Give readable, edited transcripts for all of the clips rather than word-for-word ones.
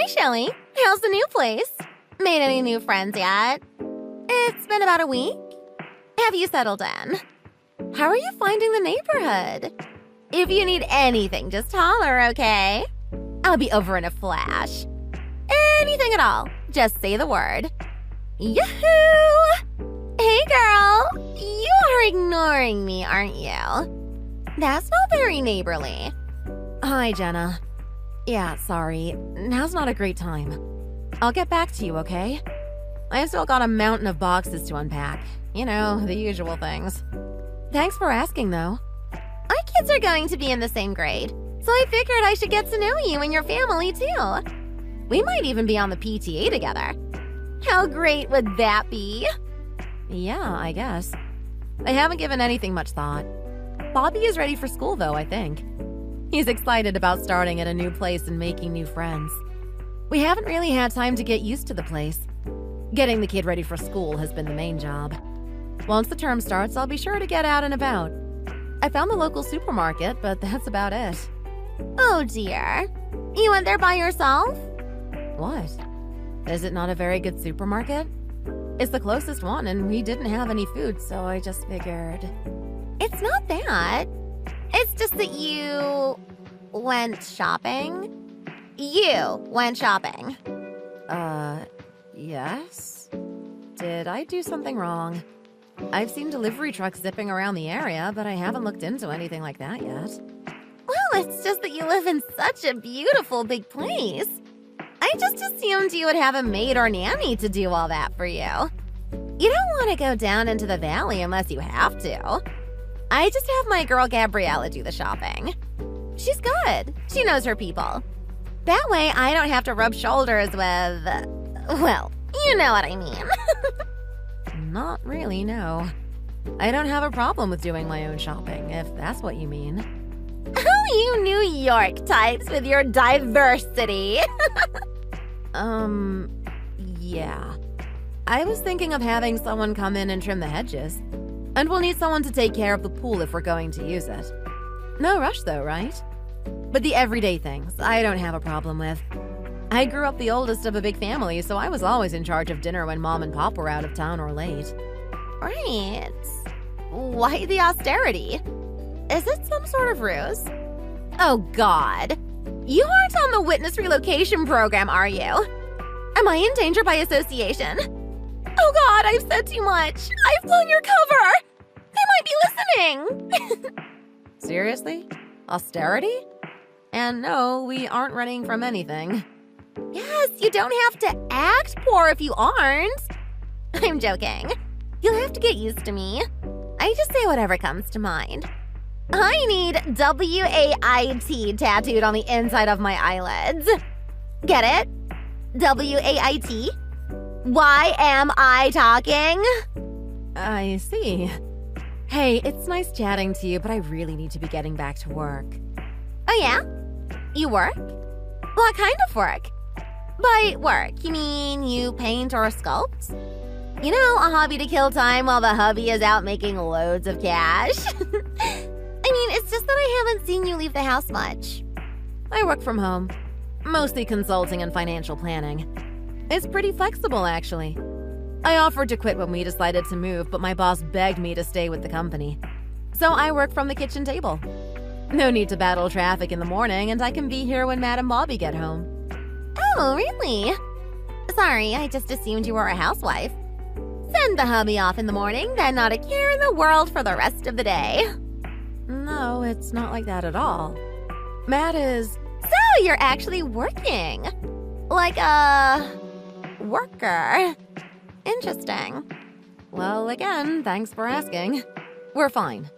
Hi, Shelly. How's the new place? Made any new friends yet? It's been about a week. Have you settled in? How are you finding the neighborhood? If you need anything, just holler, okay? I'll be over in a flash. Anything at all, just say the word. Yahoo! Hey, girl. You are ignoring me, aren't you? That's not very neighborly. Hi, Jenna. Yeah, sorry. Now's not a great time. I'll get back to you, okay? I've still got a mountain of boxes to unpack. You know, the usual things. Thanks for asking, though. Our kids are going to be in the same grade, so I figured I should get to know you and your family, too. We might even be on the PTA together. How great would that be? Yeah, I guess. I haven't given anything much thought. Bobby is ready for school, though, I think. He's excited about starting at a new place and making new friends. We haven't really had time to get used to the place. Getting the kid ready for school has been the main job. Once the term starts, I'll be sure to get out and about. I found the local supermarket, but that's about it. Oh dear. You went there by yourself? What? Is it not a very good supermarket? It's the closest one, and we didn't have any food, so I just figured... It's not that. It's just that you... went shopping? You went shopping. Yes? Did I do something wrong? I've seen delivery trucks zipping around the area, but I haven't looked into anything like that yet. Well, it's just that you live in such a beautiful big place. I just assumed you would have a maid or nanny to do all that for you. You don't want to go down into the valley unless you have to. I just have my girl Gabriella do the shopping. She's good. She knows her people. That way I don't have to rub shoulders with... well, you know what I mean. Not really, no. I don't have a problem with doing my own shopping, if that's what you mean. Oh, you New York types with your diversity. Yeah. I was thinking of having someone come in and trim the hedges. And we'll need someone to take care of the pool if we're going to use it. No rush though, right? But the everyday things, I don't have a problem with. I grew up the oldest of a big family, so I was always in charge of dinner when Mom and Pop were out of town or late. Right. Why the austerity? Is it some sort of ruse? Oh, God. You aren't on the witness relocation program, are you? Am I in danger by association? Oh, God, I've said too much. I've blown your cover. They might be listening. Seriously? Austerity? And no, we aren't running from anything. Yes, you don't have to act poor if you aren't. I'm joking. You'll have to get used to me. I just say whatever comes to mind. I need W-A-I-T tattooed on the inside of my eyelids. Get it? W-A-I-T? Why am I talking? I see. Hey, it's nice chatting to you, but I really need to be getting back to work. Oh yeah? You work? What kind of work? By work, you mean you paint or sculpt? You know, a hobby to kill time while the hubby is out making loads of cash. I mean, it's just that I haven't seen you leave the house much. I work from home, mostly consulting and financial planning. It's pretty flexible, actually. I offered to quit when we decided to move, but my boss begged me to stay with the company. So I work from the kitchen table. No need to battle traffic in the morning, and I can be here when Matt and Bobby get home. Oh, really? Sorry, I just assumed you were a housewife. Send the hubby off in the morning, then not a care in the world for the rest of the day. No, it's not like that at all. Matt is... So you're actually working. Like a... worker. Interesting. Well, again, thanks for asking. We're fine.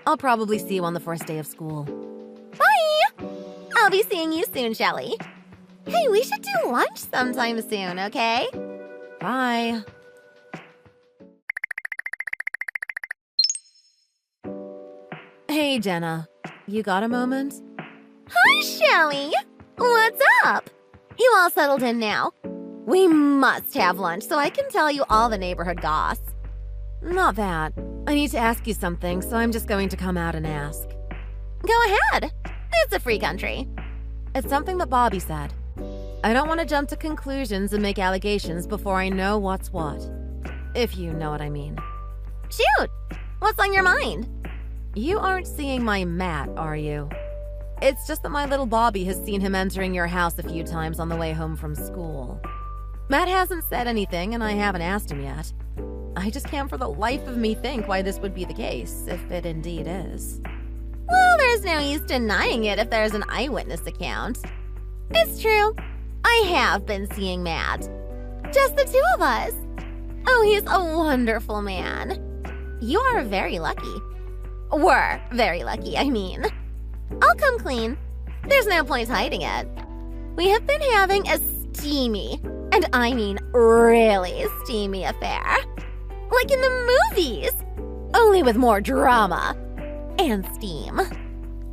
I'll probably see you on the first day of school. Bye! I'll be seeing you soon, Shelly. Hey, we should do lunch sometime soon, okay? Bye. Hey, Jenna. You got a moment? Hi, Shelly. What's up? You all settled in now? We must have lunch so I can tell you all the neighborhood goss. Not that. I need to ask you something, so I'm just going to come out and ask. Go ahead. It's a free country. It's something that Bobby said. I don't want to jump to conclusions and make allegations before I know what's what. If you know what I mean. Shoot! What's on your mind? You aren't seeing my Matt, are you? It's just that my little Bobby has seen him entering your house a few times on the way home from school. Matt hasn't said anything, and I haven't asked him yet. I just can't for the life of me think why this would be the case, if it indeed is. Well, there's no use denying it if there's an eyewitness account. It's true. I have been seeing Matt. Just the two of us. Oh, he's a wonderful man. You are very lucky. Were very lucky, I mean. I'll come clean. There's no point hiding it. We have been having a steamy, and I mean really steamy affair. Like in the movies, only with more drama and steam.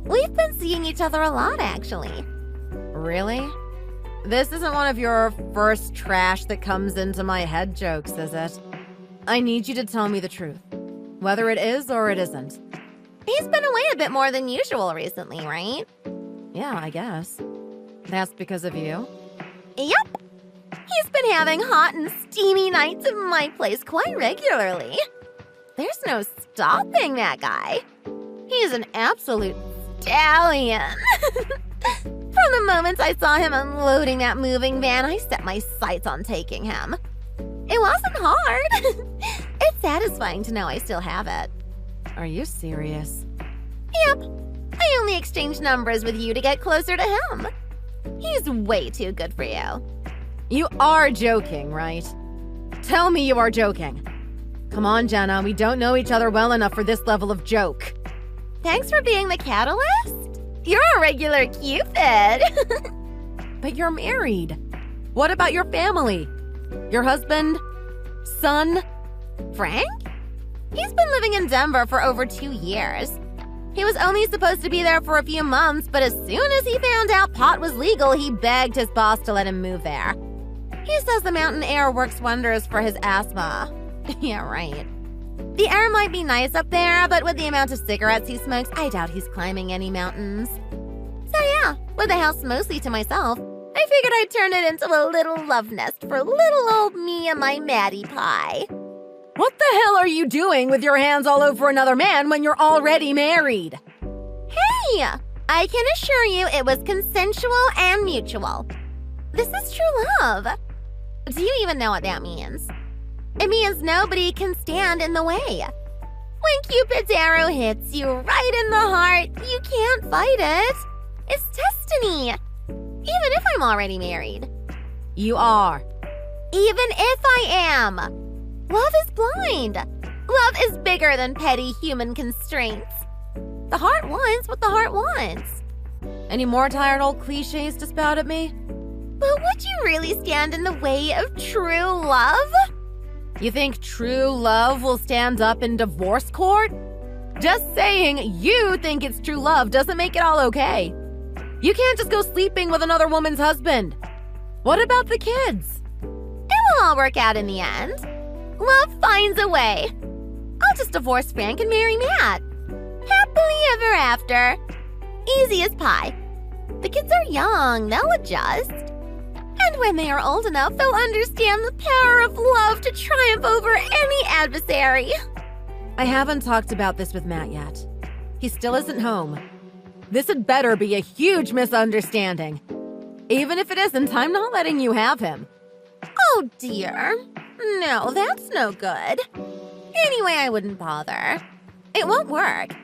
We've been seeing each other a lot, actually. Really? This isn't one of your first trash that comes into my head jokes, is it? I need you to tell me the truth, whether it is or it isn't. He's been away a bit more than usual recently, right? Yeah, I guess. That's because of you? Yep. He's been having hot and steamy nights at my place quite regularly. There's no stopping that guy. He's an absolute stallion. From the moment I saw him unloading that moving van, I set my sights on taking him. It wasn't hard. It's satisfying to know I still have it. Are you serious? Yep. I only exchanged numbers with you to get closer to him. He's way too good for you. You are joking, right? Tell me you are joking. Come on, Jenna, we don't know each other well enough for this level of joke. Thanks for being the catalyst. You're a regular Cupid. But you're married. What about your family? Your husband? Son? Frank? He's been living in Denver for over 2 years. He was only supposed to be there for a few months, but as soon as he found out pot was legal, he begged his boss to let him move there. He says the mountain air works wonders for his asthma. Yeah, right. The air might be nice up there, but with the amount of cigarettes he smokes, I doubt he's climbing any mountains. So yeah, with the house mostly to myself, I figured I'd turn it into a little love nest for little old me and my Maddie Pie. What the hell are you doing with your hands all over another man when you're already married? Hey! I can assure you it was consensual and mutual. This is true love. Do you even know what that means? It means nobody can stand in the way. When Cupid's arrow hits you right in the heart, you can't fight it. It's destiny. Even if I'm already married. You are. Even if I am. Love is blind. Love is bigger than petty human constraints. The heart wants what the heart wants. Any more tired old cliches to spout at me? But would you really stand in the way of true love? You think true love will stand up in divorce court? Just saying you think it's true love doesn't make it all okay. You can't just go sleeping with another woman's husband. What about the kids? It will all work out in the end. Love finds a way. I'll just divorce Frank and marry Matt. Happily ever after. Easy as pie. The kids are young, they'll adjust. And when they are old enough, they'll understand the power of love to triumph over any adversary. I haven't talked about this with Matt yet. He still isn't home. This had better be a huge misunderstanding. Even if it isn't, I'm not letting you have him. Oh dear. No, that's no good. Anyway, I wouldn't bother. It won't work.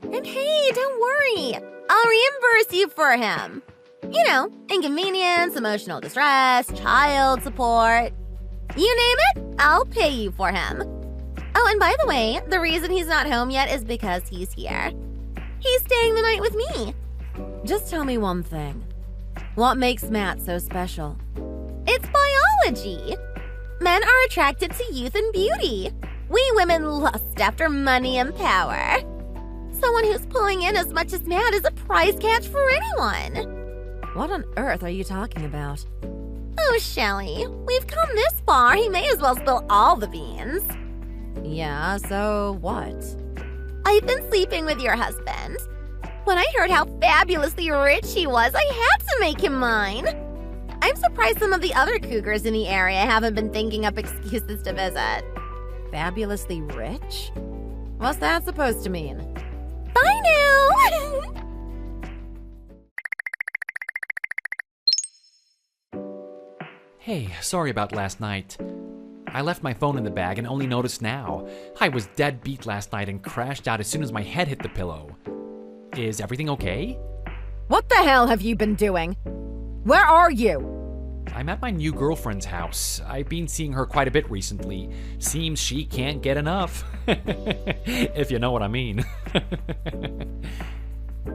And hey, don't worry. I'll reimburse you for him. You know, inconvenience, emotional distress, child support. You name it, I'll pay you for him. Oh, and by the way, the reason he's not home yet is because he's here. He's staying the night with me. Just tell me one thing. What makes Matt so special? It's biology. Men are attracted to youth and beauty. We women lust after money and power. Someone who's pulling in as much as Matt is a prize catch for anyone. What on earth are you talking about? Oh, Shelley, we've come this far. He may as well spill all the beans. Yeah, so what? I've been sleeping with your husband. When I heard how fabulously rich he was, I had to make him mine. I'm surprised some of the other cougars in the area haven't been thinking up excuses to visit. Fabulously rich? What's that supposed to mean? Bye now! Hey, sorry about last night. I left my phone in the bag and only noticed now. I was dead beat last night and crashed out as soon as my head hit the pillow. Is everything okay? What the hell have you been doing? Where are you? I'm at my new girlfriend's house. I've been seeing her quite a bit recently. Seems she can't get enough. If you know what I mean.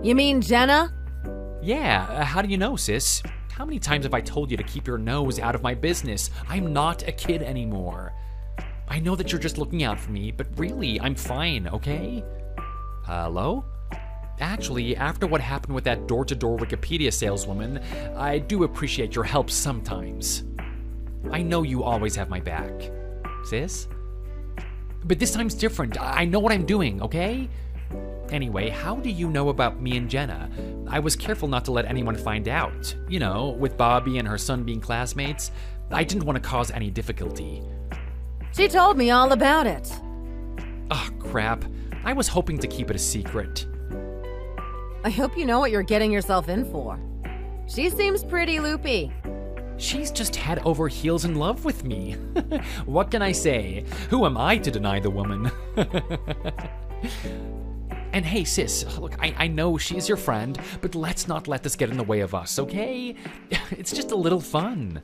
You mean Jenna? Yeah, how do you know, sis? How many times have I told you to keep your nose out of my business? I'm not a kid anymore. I know that you're just looking out for me, but really, I'm fine, okay? Hello? Actually, after what happened with that door-to-door Wikipedia saleswoman, I do appreciate your help sometimes. I know you always have my back. Sis? But this time's different. I know what I'm doing, okay? Anyway, how do you know about me and Jenna? I was careful not to let anyone find out. You know, with Bobby and her son being classmates, I didn't want to cause any difficulty. She told me all about it. Oh, crap. I was hoping to keep it a secret. I hope you know what you're getting yourself in for. She seems pretty loopy. She's just head over heels in love with me. What can I say? Who am I to deny the woman? And hey, sis, look, I know she's your friend, but let's not let this get in the way of us, okay? It's just a little fun.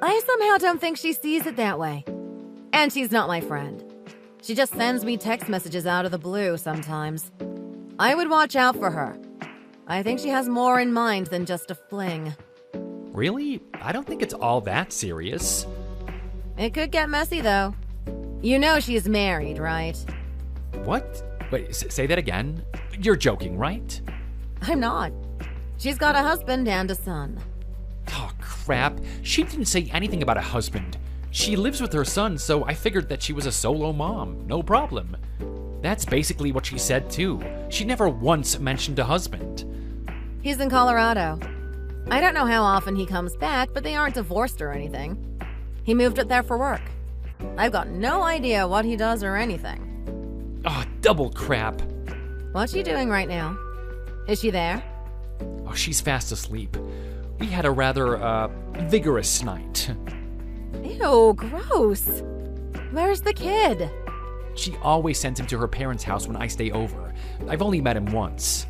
I somehow don't think she sees it that way. And she's not my friend. She just sends me text messages out of the blue sometimes. I would watch out for her. I think she has more in mind than just a fling. Really? I don't think it's all that serious. It could get messy, though. You know she's married, right? What? Wait, say that again? You're joking, right? I'm not. She's got a husband and a son. Oh, crap. She didn't say anything about a husband. She lives with her son, so I figured that she was a solo mom. No problem. That's basically what she said, too. She never once mentioned a husband. He's in Colorado. I don't know how often he comes back, but they aren't divorced or anything. He moved up there for work. I've got no idea what he does or anything. Oh, double crap. What's she doing right now? Is she there? Oh, she's fast asleep. We had a rather, vigorous night. Ew, gross. Where's the kid? She always sends him to her parents' house when I stay over. I've only met him once.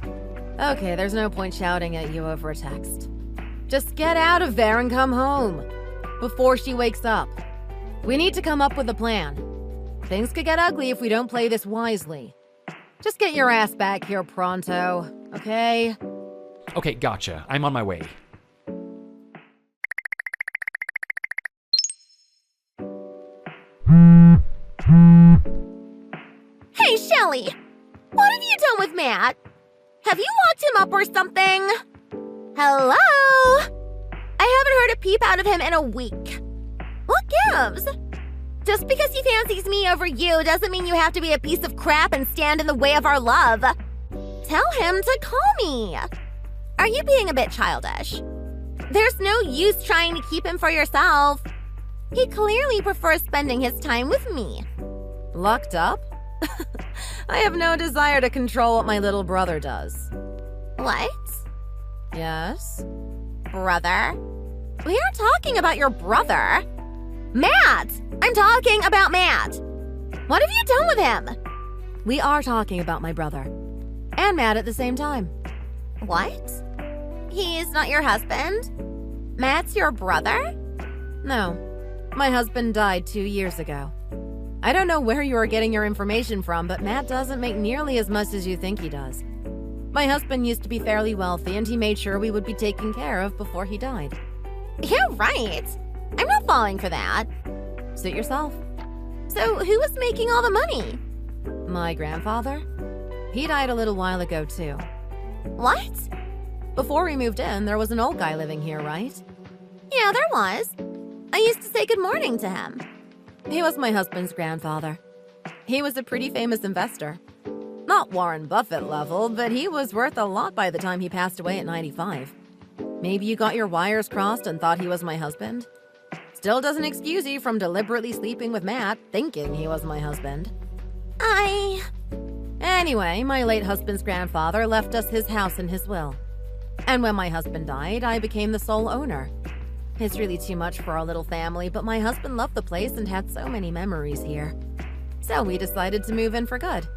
Okay, there's no point shouting at you over a text. Just get out of there and come home. Before she wakes up. We need to come up with a plan. Things could get ugly if we don't play this wisely. Just get your ass back here pronto, okay? Okay, gotcha. I'm on my way. Hey, Shelly! What have you done with Matt? Have you locked him up or something? Hello? I haven't heard a peep out of him in a week. What gives? Just because he fancies me over you doesn't mean you have to be a piece of crap and stand in the way of our love. Tell him to call me. Are you being a bit childish? There's no use trying to keep him for yourself. He clearly prefers spending his time with me. Locked up? I have no desire to control what my little brother does. What? Yes? Brother? We aren't talking about your brother. Matt! I'm talking about Matt. What have you done with him? We are talking about my brother. And Matt at the same time. What? He's not your husband? Matt's your brother? No. My husband died 2 years ago. I don't know where you are getting your information from, but Matt doesn't make nearly as much as you think he does. My husband used to be fairly wealthy, and he made sure we would be taken care of before he died. You're right. I'm not falling for that. Suit yourself. So who was making all the money? My grandfather? He died a little while ago, too. What? Before we moved in, there was an old guy living here, right? Yeah, there was. I used to say good morning to him. He was my husband's grandfather. He was a pretty famous investor. Not Warren Buffett level, but he was worth a lot by the time he passed away at 95. Maybe you got your wires crossed and thought he was my husband. Still doesn't excuse you from deliberately sleeping with Matt, thinking he was my husband. Anyway, my late husband's grandfather left us his house in his will. And when my husband died, I became the sole owner. It's really too much for our little family, but my husband loved the place and had so many memories here. So we decided to move in for good.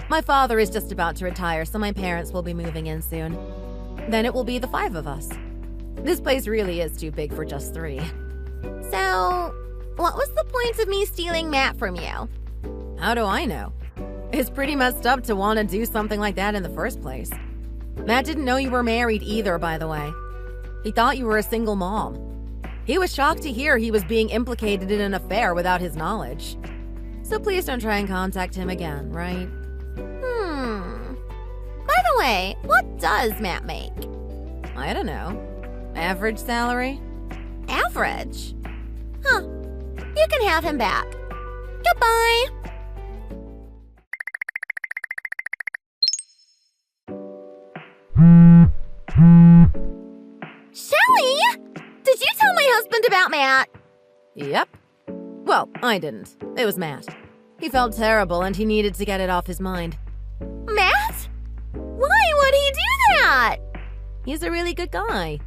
My father is just about to retire, so my parents will be moving in soon. Then it will be the 5 of us. This place really is too big for just 3. So, what was the point of me stealing Matt from you? How do I know? It's pretty messed up to want to do something like that in the first place. Matt didn't know you were married either, by the way. He thought you were a single mom. He was shocked to hear he was being implicated in an affair without his knowledge. So please don't try and contact him again, right? By the way, what does Matt make? I don't know. Average salary? Average? Huh. You can have him back. Goodbye. Shelly! Did you tell my husband about Matt? Yep. Well, I didn't. It was Matt. He felt terrible and he needed to get it off his mind. Matt? Why would he do that? He's a really good guy.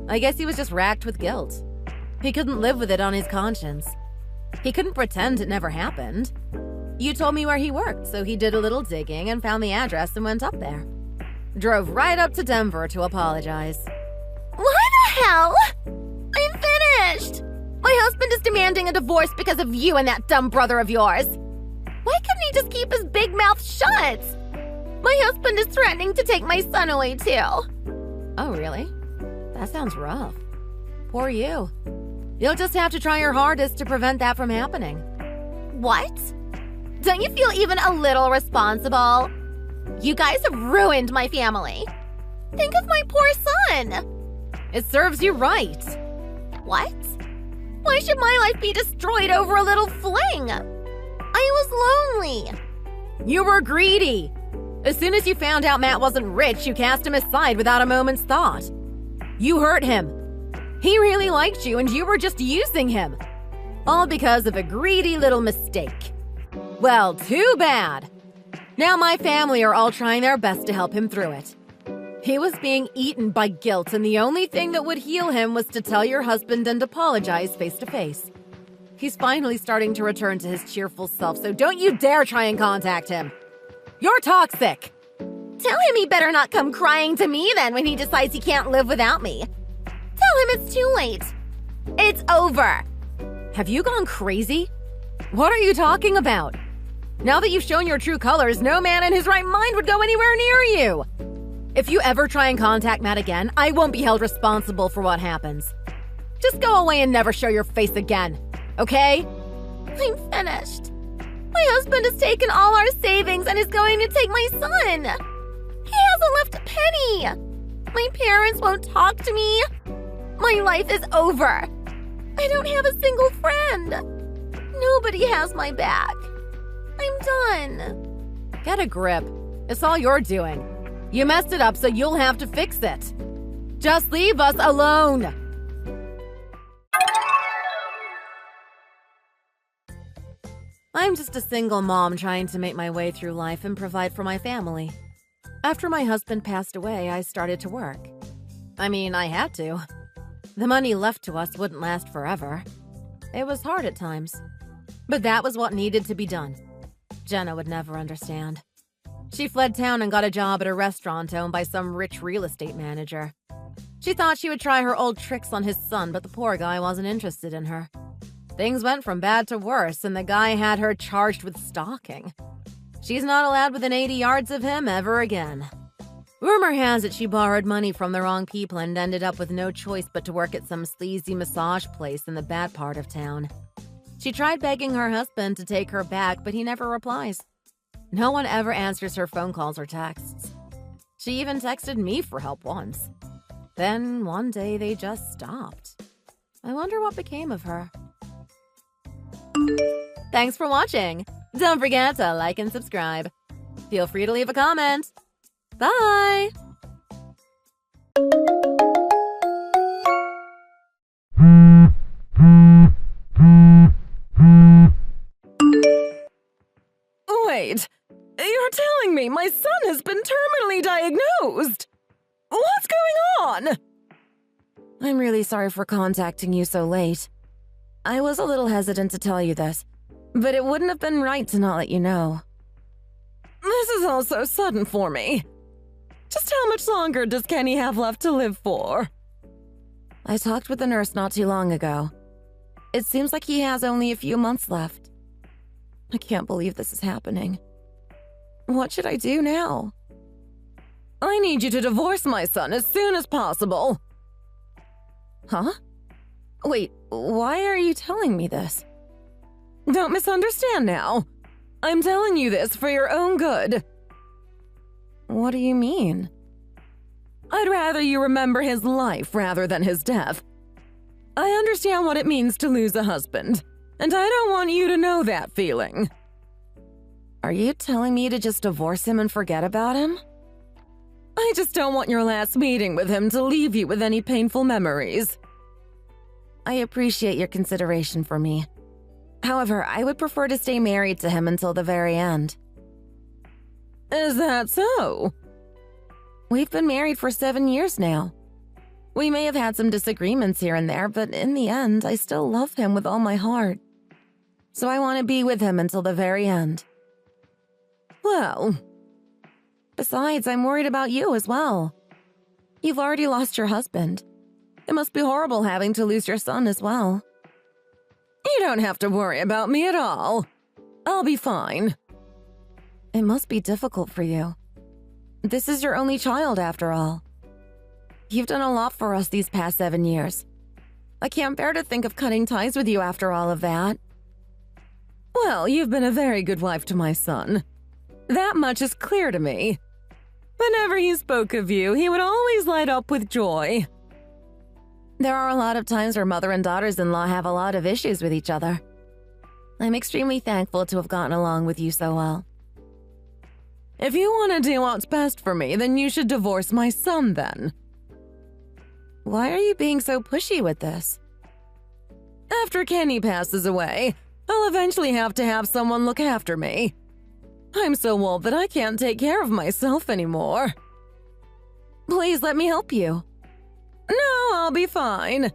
I guess he was just racked with guilt. He couldn't live with it on his conscience. He couldn't pretend it never happened. You told me where he worked, so he did a little digging and found the address and went up there. Drove right up to Denver to apologize. Why the hell? I'm finished. My husband is demanding a divorce because of you and that dumb brother of yours. Why couldn't he just keep his big mouth shut? My husband is threatening to take my son away too. Oh, really? That sounds rough. Poor you. You'll just have to try your hardest to prevent that from happening. What? Don't you feel even a little responsible? You guys have ruined my family. Think of my poor son. It serves you right. What? Why should my life be destroyed over a little fling? I was lonely. You were greedy. As soon as you found out Matt wasn't rich, you cast him aside without a moment's thought. You hurt him. He really liked you and you were just using him. All because of a greedy little mistake. Well, too bad. Now my family are all trying their best to help him through it. He was being eaten by guilt, and the only thing that would heal him was to tell your husband and apologize face to face. He's finally starting to return to his cheerful self, so don't you dare try and contact him. You're toxic. Tell him he better not come crying to me then when he decides he can't live without me. Tell him it's too late. It's over. Have you gone crazy? What are you talking about? Now that you've shown your true colors, no man in his right mind would go anywhere near you. If you ever try and contact Matt again, I won't be held responsible for what happens. Just go away and never show your face again, okay? I'm finished. My husband has taken all our savings and is going to take my son. He hasn't left a penny. My parents won't talk to me. My life is over. I don't have a single friend. Nobody has my back. I'm done. Get a grip. It's all you're doing. You messed it up, so you'll have to fix it. Just leave us alone. I'm just a single mom trying to make my way through life and provide for my family. After my husband passed away, I started to work. I mean, I had to. The money left to us wouldn't last forever. It was hard at times. But that was what needed to be done. Jenna would never understand. She fled town and got a job at a restaurant owned by some rich real estate manager. She thought she would try her old tricks on his son, but the poor guy wasn't interested in her. Things went from bad to worse, and the guy had her charged with stalking. She's not allowed within 80 yards of him ever again. Rumor has it she borrowed money from the wrong people and ended up with no choice but to work at some sleazy massage place in the bad part of town. She tried begging her husband to take her back, but he never replies. No one ever answers her phone calls or texts. She even texted me for help once. Then one day they just stopped. I wonder what became of her. Thanks for watching. Don't forget to like and subscribe. Feel free to leave a comment. Bye! diagnosed? What's going on? I'm really sorry for contacting you so late. I was a little hesitant to tell you this, but it wouldn't have been right to not let you know. This is all so sudden for me. Just how much longer does Kenny have left to live for? I talked with the nurse not too long ago. It seems like he has only a few months left. I can't believe this is happening. What should I do now? I need you to divorce my son as soon as possible. Huh? Wait, why are you telling me this? Don't misunderstand now. I'm telling you this for your own good. What do you mean? I'd rather you remember his life rather than his death. I understand what it means to lose a husband, and I don't want you to know that feeling. Are you telling me to just divorce him and forget about him? I just don't want your last meeting with him to leave you with any painful memories. I appreciate your consideration for me. However, I would prefer to stay married to him until the very end. Is that so? We've been married for 7 years now. We may have had some disagreements here and there, but in the end, I still love him with all my heart. So I want to be with him until the very end. Well, besides, I'm worried about you as well. You've already lost your husband. It must be horrible having to lose your son as well. You don't have to worry about me at all. I'll be fine. It must be difficult for you. This is your only child, after all. You've done a lot for us these past 7 years. I can't bear to think of cutting ties with you after all of that. Well, you've been a very good wife to my son. That much is clear to me. Whenever he spoke of you, he would always light up with joy. There are a lot of times where mother and daughters-in-law have a lot of issues with each other. I'm extremely thankful to have gotten along with you so well. If you want to do what's best for me, then you should divorce my son then. Why are you being so pushy with this? After Kenny passes away, I'll eventually have to have someone look after me. I'm so old that I can't take care of myself anymore. Please let me help you. No, I'll be fine.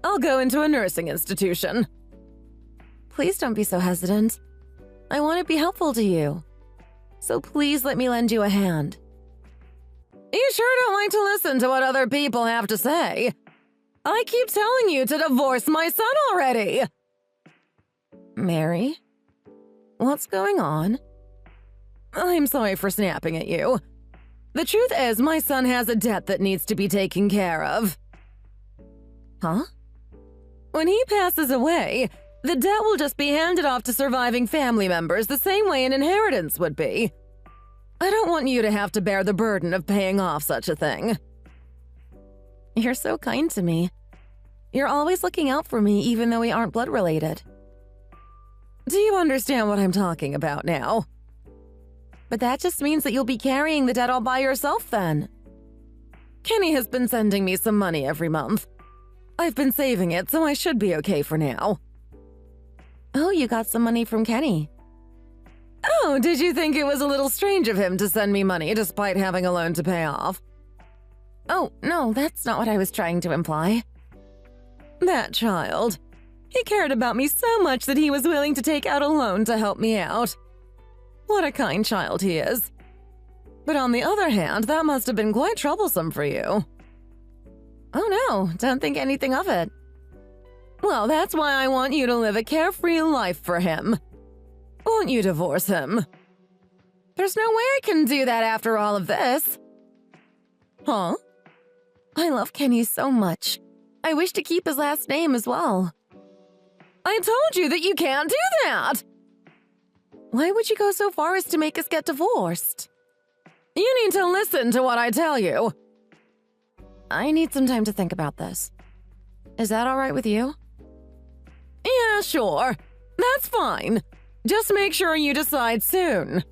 I'll go into a nursing institution. Please don't be so hesitant. I want to be helpful to you. So please let me lend you a hand. You sure don't like to listen to what other people have to say. I keep telling you to divorce my son already. Mary? What's going on? I'm sorry for snapping at you. The truth is, my son has a debt that needs to be taken care of. Huh? When he passes away, the debt will just be handed off to surviving family members the same way an inheritance would be. I don't want you to have to bear the burden of paying off such a thing. You're so kind to me. You're always looking out for me even though we aren't blood related. Do you understand what I'm talking about now? But that just means that you'll be carrying the debt all by yourself then. Kenny has been sending me some money every month. I've been saving it, so I should be okay for now. Oh, you got some money from Kenny. Oh, did you think it was a little strange of him to send me money despite having a loan to pay off? Oh, no, that's not what I was trying to imply. That child. He cared about me so much that he was willing to take out a loan to help me out. What a kind child he is. But on the other hand, that must have been quite troublesome for you. Oh no, don't think anything of it. Well, that's why I want you to live a carefree life for him. Won't you divorce him? There's no way I can do that after all of this. Huh? I love Kenny so much. I wish to keep his last name as well. I told you that you can't do that! Why would you go so far as to make us get divorced? You need to listen to what I tell you. I need some time to think about this. Is that all right with you? Yeah, sure. That's fine. Just make sure you decide soon.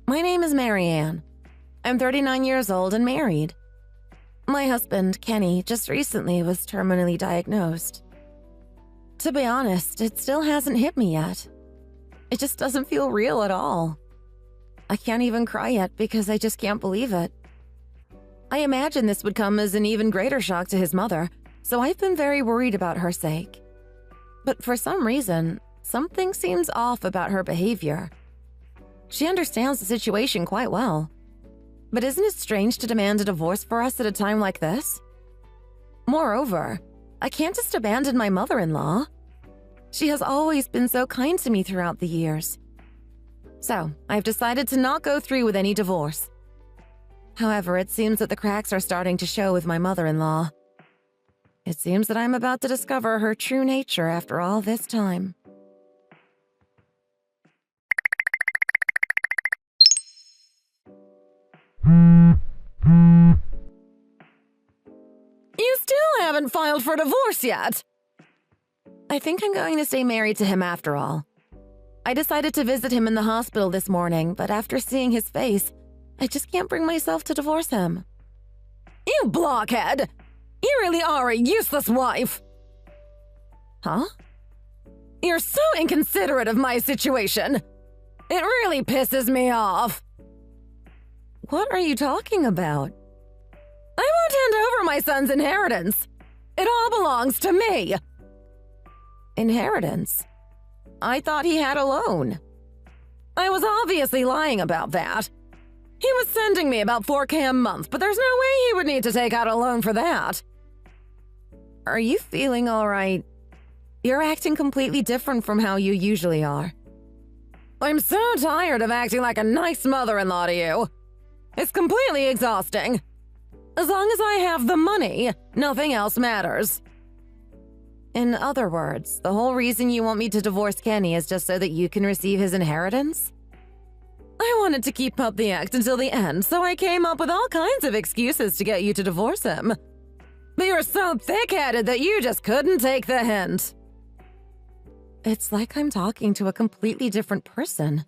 My name is Marianne. I'm 39 years old and married. My husband, Kenny, just recently was terminally diagnosed. To be honest, it still hasn't hit me yet. It just doesn't feel real at all. I can't even cry yet because I just can't believe it. I imagine this would come as an even greater shock to his mother, so I've been very worried about her sake. But for some reason, something seems off about her behavior. She understands the situation quite well. But isn't it strange to demand a divorce for us at a time like this? Moreover, I can't just abandon my mother-in-law. She has always been so kind to me throughout the years. So, I've decided to not go through with any divorce. However, it seems that the cracks are starting to show with my mother-in-law. It seems that I'm about to discover her true nature after all this time. You still haven't filed for divorce yet! I think I'm going to stay married to him after all. I decided to visit him in the hospital this morning, but after seeing his face, I just can't bring myself to divorce him. You blockhead! You really are a useless wife! Huh? You're so inconsiderate of my situation! It really pisses me off! What are you talking about? I won't hand over my son's inheritance! It all belongs to me! Inheritance? I thought he had a loan. I was obviously lying about that. He was sending me about $4,000 a month, but there's no way he would need to take out a loan for that. Are you feeling all right? You're acting completely different from how you usually are. I'm so tired of acting like a nice mother-in-law to you. It's completely exhausting. As long as I have the money, nothing else matters. In other words, the whole reason you want me to divorce Kenny is just so that you can receive his inheritance? I wanted to keep up the act until the end, so I came up with all kinds of excuses to get you to divorce him. But you're so thick-headed that you just couldn't take the hint. It's like I'm talking to a completely different person.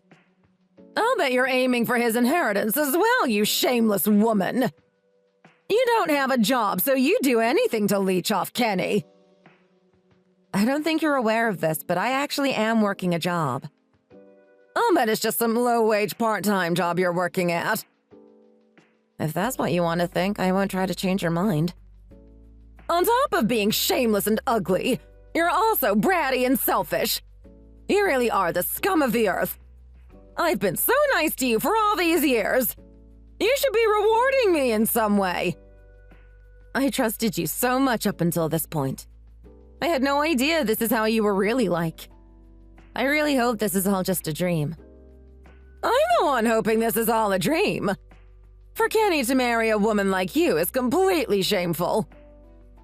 I'll bet you're aiming for his inheritance as well, you shameless woman. You don't have a job, so you do anything to leech off Kenny. I don't think you're aware of this, but I actually am working a job. I'll bet it's just some low-wage part-time job you're working at. If that's what you want to think, I won't try to change your mind. On top of being shameless and ugly, you're also bratty and selfish. You really are the scum of the earth. I've been so nice to you for all these years. You should be rewarding me in some way. I trusted you so much up until this point. I had no idea this is how you were really like. I really hope this is all just a dream. I'm the one hoping this is all a dream. For Kenny to marry a woman like you is completely shameful.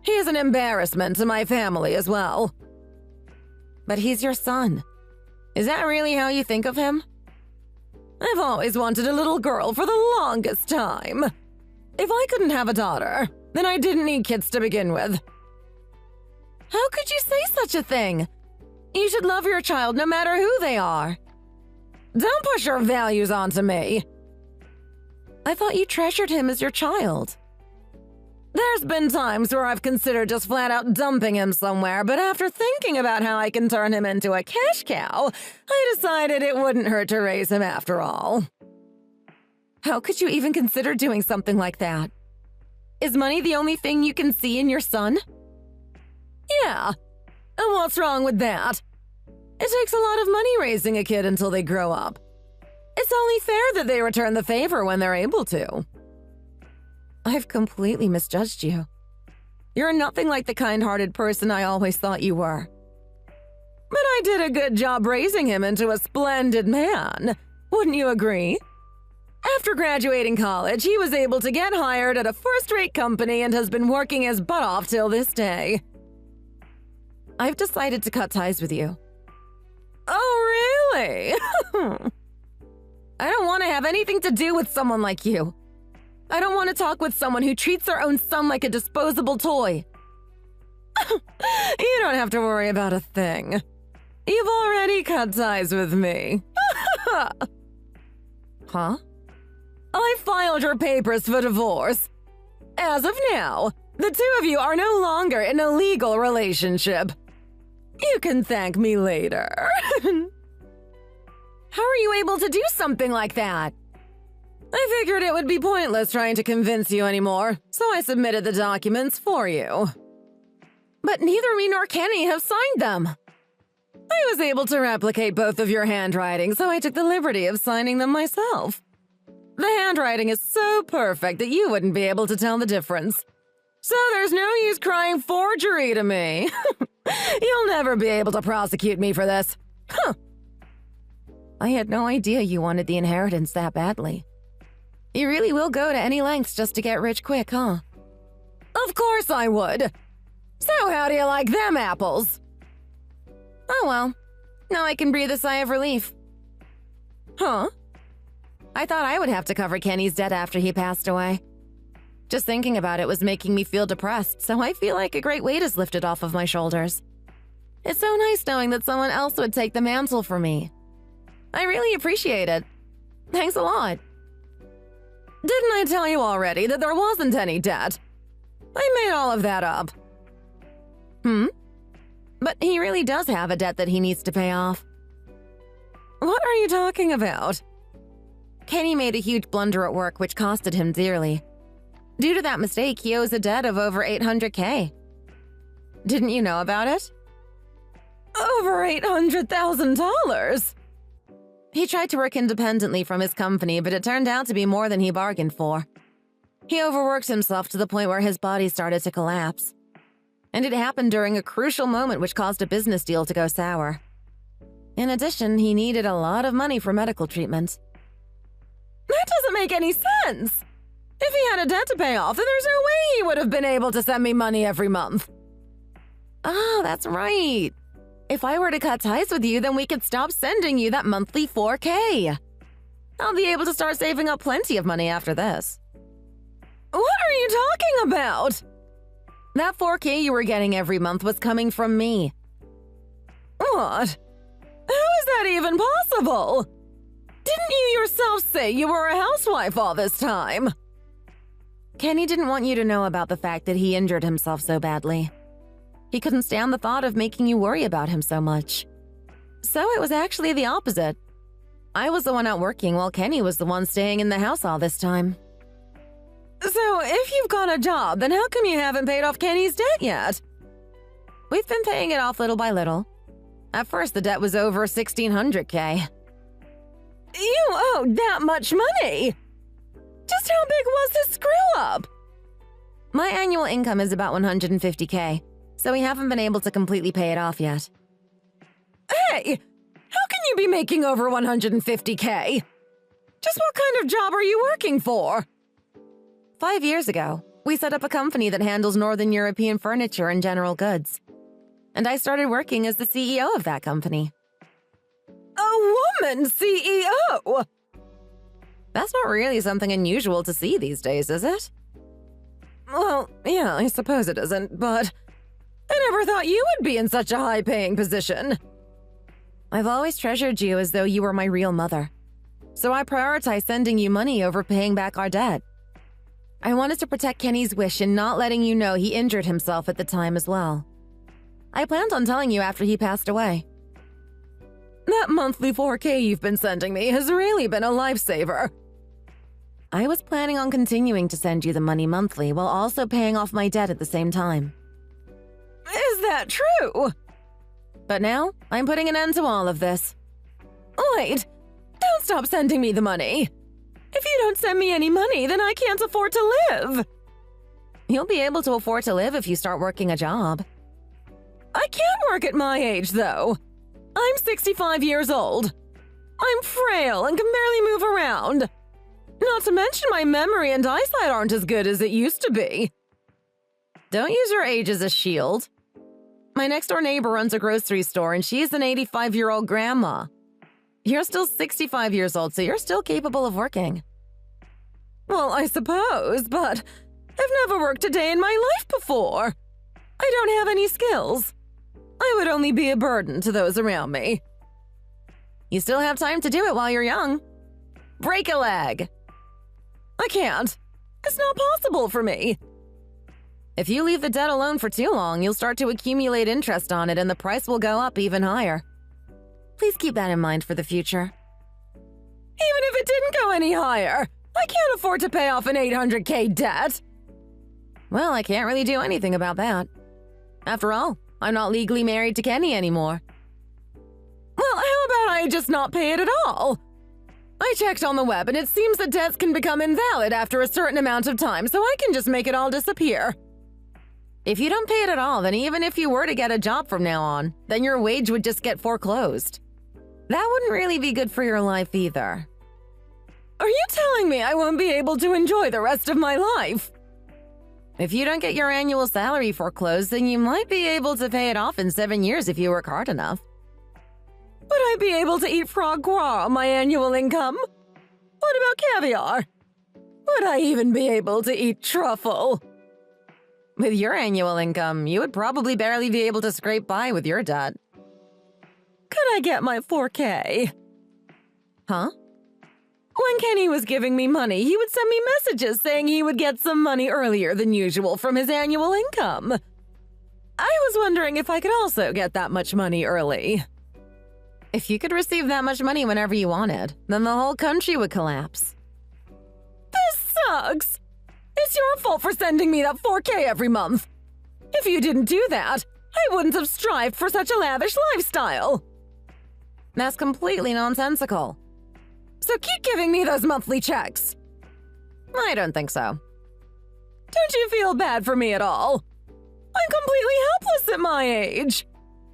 He is an embarrassment to my family as well. But he's your son. Is that really how you think of him? I've always wanted a little girl for the longest time. If I couldn't have a daughter, then I didn't need kids to begin with. How could you say such a thing? You should love your child no matter who they are. Don't push your values onto me. I thought you treasured him as your child. There's been times where I've considered just flat out dumping him somewhere, but after thinking about how I can turn him into a cash cow, I decided it wouldn't hurt to raise him after all. How could you even consider doing something like that? Is money the only thing you can see in your son? Yeah. And what's wrong with that? It takes a lot of money raising a kid until they grow up. It's only fair that they return the favor when they're able to. I've completely misjudged you. You're nothing like the kind-hearted person I always thought you were. But I did a good job raising him into a splendid man. Wouldn't you agree? After graduating college, he was able to get hired at a first-rate company and has been working his butt off till this day. I've decided to cut ties with you. Oh, really? I don't want to have anything to do with someone like you. I don't want to talk with someone who treats their own son like a disposable toy. You don't have to worry about a thing. You've already cut ties with me. Huh? I filed your papers for divorce. As of now, the two of you are no longer in a legal relationship. You can thank me later. How are you able to do something like that? I figured it would be pointless trying to convince you anymore, so I submitted the documents for you. But neither me nor Kenny have signed them. I was able to replicate both of your handwriting, so I took the liberty of signing them myself. The handwriting is so perfect that you wouldn't be able to tell the difference. So there's no use crying forgery to me. You'll never be able to prosecute me for this. Huh. I had no idea you wanted the inheritance that badly. You really will go to any lengths just to get rich quick, huh? Of course I would. So how do you like them apples? Oh well, now I can breathe a sigh of relief. Huh? I thought I would have to cover Kenny's debt after he passed away. Just thinking about it was making me feel depressed, so I feel like a great weight is lifted off of my shoulders. It's so nice knowing that someone else would take the mantle for me. I really appreciate it. Thanks a lot. Didn't I tell you already that there wasn't any debt? I made all of that up. But he really does have a debt that he needs to pay off. What are you talking about? Kenny made a huge blunder at work which costed him dearly. Due to that mistake, he owes a debt of over $800K. Didn't you know about it? Over $800,000? He tried to work independently from his company, but it turned out to be more than he bargained for. He overworked himself to the point where his body started to collapse. And it happened during a crucial moment which caused a business deal to go sour. In addition, he needed a lot of money for medical treatment. That doesn't make any sense! If he had a debt to pay off, then there's no way he would have been able to send me money every month. Oh, that's right. If I were to cut ties with you, then we could stop sending you that monthly $4K. I'll be able to start saving up plenty of money after this. What are you talking about? That $4K you were getting every month was coming from me. What? How is that even possible? Didn't you yourself say you were a housewife all this time? Kenny didn't want you to know about the fact that he injured himself so badly. He couldn't stand the thought of making you worry about him so much. So it was actually the opposite. I was the one out working while Kenny was the one staying in the house all this time. So if you've got a job, then how come you haven't paid off Kenny's debt yet? We've been paying it off little by little. At first, the debt was over $1,600K. You owed that much money? Just how big was this screw-up? My annual income is about $150K, so we haven't been able to completely pay it off yet. Hey! How can you be making over $150K? Just what kind of job are you working for? 5 years ago, we set up a company that handles Northern European furniture and general goods. And I started working as the CEO of that company. A woman CEO? That's not really something unusual to see these days, is it? Well, yeah, I suppose it isn't, but I never thought you would be in such a high-paying position. I've always treasured you as though you were my real mother, so I prioritized sending you money over paying back our debt. I wanted to protect Kenny's wish in not letting you know he injured himself at the time as well. I planned on telling you after he passed away. That monthly $4K you've been sending me has really been a lifesaver. I was planning on continuing to send you the money monthly while also paying off my debt at the same time. Is that true? But now, I'm putting an end to all of this. Wait, don't stop sending me the money. If you don't send me any money, then I can't afford to live. You'll be able to afford to live if you start working a job. I can't work at my age, though. I'm 65 years old. I'm frail and can barely move around. Not to mention my memory and eyesight aren't as good as it used to be. Don't use your age as a shield. My next-door neighbor runs a grocery store and she's an 85-year-old grandma. You're still 65 years old, so you're still capable of working. Well, I suppose, but I've never worked a day in my life before. I don't have any skills. I would only be a burden to those around me. You still have time to do it while you're young. Break a leg. I can't. It's not possible for me. If you leave the debt alone for too long, you'll start to accumulate interest on it and the price will go up even higher. Please keep that in mind for the future. Even if it didn't go any higher, I can't afford to pay off an $800K debt. Well, I can't really do anything about that. After all, I'm not legally married to Kenny anymore. Well, how about I just not pay it at all? I checked on the web and it seems that debts can become invalid after a certain amount of time, so I can just make it all disappear. If you don't pay it at all, then even if you were to get a job from now on, then your wage would just get foreclosed. That wouldn't really be good for your life either. Are you telling me I won't be able to enjoy the rest of my life? If you don't get your annual salary foreclosed, then you might be able to pay it off in 7 years if you work hard enough. Would I be able to eat foie gras on my annual income? What about caviar? Would I even be able to eat truffle? With your annual income, you would probably barely be able to scrape by with your debt. Could I get my 4K? Huh? When Kenny was giving me money, he would send me messages saying he would get some money earlier than usual from his annual income. I was wondering if I could also get that much money early. If you could receive that much money whenever you wanted, then the whole country would collapse. This sucks! It's your fault for sending me that 4K every month. If you didn't do that, I wouldn't have strived for such a lavish lifestyle. That's completely nonsensical. So keep giving me those monthly checks. I don't think so. Don't you feel bad for me at all? I'm completely helpless at my age.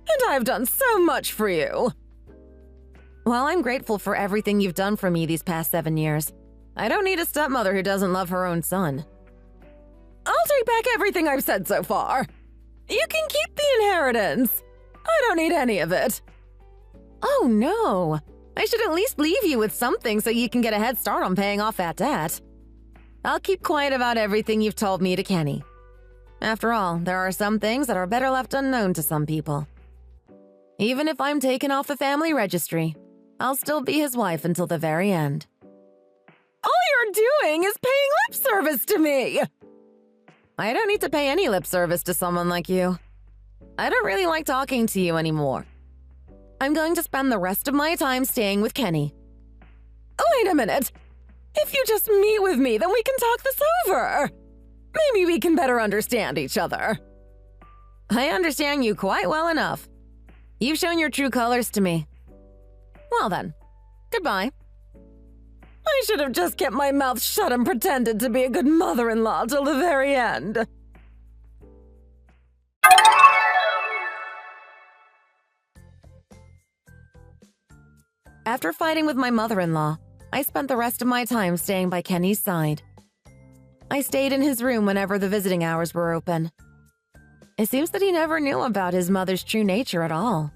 And I've done so much for you. Well, I'm grateful for everything you've done for me these past 7 years. I don't need a stepmother who doesn't love her own son. I'll take back everything I've said so far. You can keep the inheritance. I don't need any of it. Oh, no. I should at least leave you with something so you can get a head start on paying off that debt. I'll keep quiet about everything you've told me to Kenny. After all, there are some things that are better left unknown to some people. Even if I'm taken off the family registry, I'll still be his wife until the very end. All you're doing is paying lip service to me! I don't need to pay any lip service to someone like you. I don't really like talking to you anymore. I'm going to spend the rest of my time staying with Kenny. Wait a minute. If you just meet with me, then we can talk this over. Maybe we can better understand each other. I understand you quite well enough. You've shown your true colors to me. Well then, goodbye. I should have just kept my mouth shut and pretended to be a good mother-in-law till the very end. After fighting with my mother-in-law, I spent the rest of my time staying by Kenny's side. I stayed in his room whenever the visiting hours were open. It seems that he never knew about his mother's true nature at all.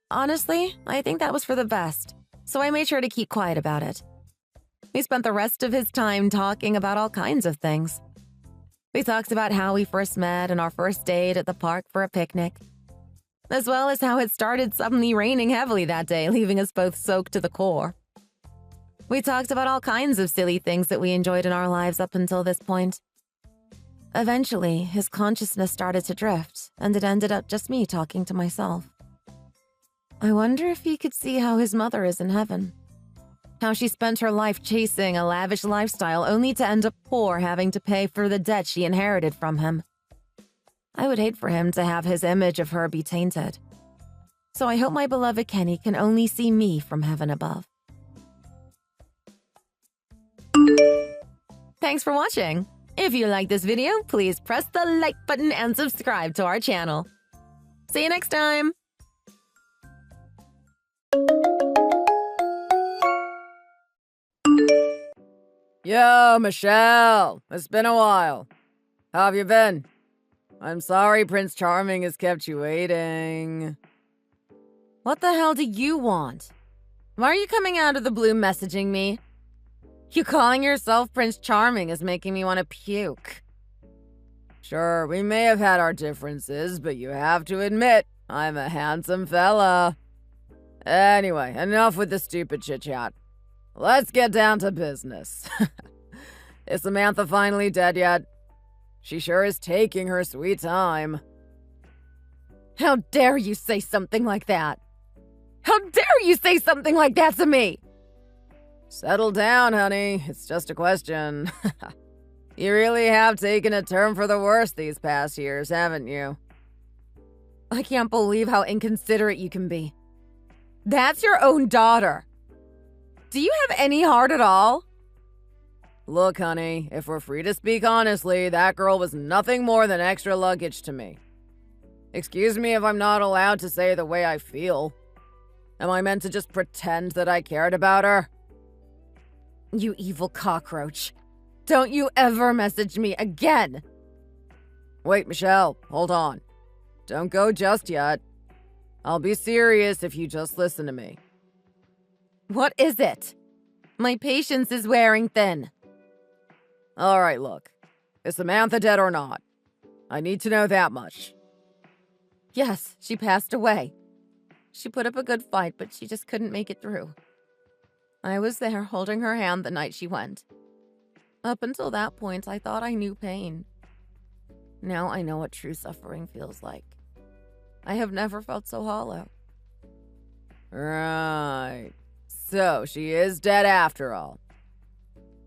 Honestly, I think that was for the best, so I made sure to keep quiet about it. We spent the rest of his time talking about all kinds of things. We talked about how we first met and our first date at the park for a picnic, as well as how it started suddenly raining heavily that day, leaving us both soaked to the core. We talked about all kinds of silly things that we enjoyed in our lives up until this point. Eventually, his consciousness started to drift, and it ended up just me talking to myself. I wonder if he could see how his mother is in heaven. How she spent her life chasing a lavish lifestyle only to end up poor, having to pay for the debt she inherited from him. I would hate for him to have his image of her be tainted. So I hope my beloved Kenny can only see me from heaven above. Thanks for watching. If you like this video, please press the like button and subscribe to our channel. See you next time! Yo, Michelle! It's been a while. How have you been? I'm sorry Prince Charming has kept you waiting. What the hell do you want? Why are you coming out of the blue messaging me? You calling yourself Prince Charming is making me want to puke. Sure, we may have had our differences, but you have to admit, I'm a handsome fella. Anyway, enough with the stupid chit-chat. Let's get down to business. Is Samantha finally dead yet? She sure is taking her sweet time. How dare you say something like that? How dare you say something like that to me? Settle down, honey. It's just a question. You really have taken a turn for the worse these past years, haven't you? I can't believe how inconsiderate you can be. That's your own daughter. Do you have any heart at all? Look, honey, if we're free to speak honestly, that girl was nothing more than extra luggage to me. Excuse me if I'm not allowed to say the way I feel. Am I meant to just pretend that I cared about her? You evil cockroach. Don't you ever message me again. Wait, Michelle, hold on. Don't go just yet. I'll be serious if you just listen to me. What is it? My patience is wearing thin. All right, look. Is Samantha dead or not? I need to know that much. Yes, she passed away. She put up a good fight, but she just couldn't make it through. I was there holding her hand the night she went. Up until that point, I thought I knew pain. Now I know what true suffering feels like. I have never felt so hollow. Right. So, she is dead after all.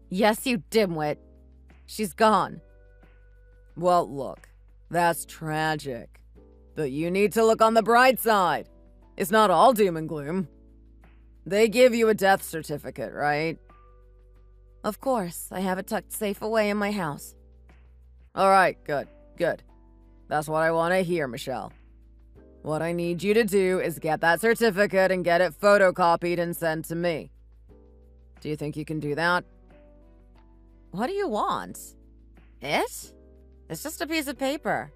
Yes, you dimwit. She's gone. Well, look. That's tragic. But you need to look on the bright side. It's not all doom and gloom. They give you a death certificate, right? Of course, I have it tucked safe away in my house. All right, good. That's what I want to hear, Michelle. What I need you to do is get that certificate and get it photocopied and sent to me. Do you think you can do that? What do you want? It? It's just a piece of paper.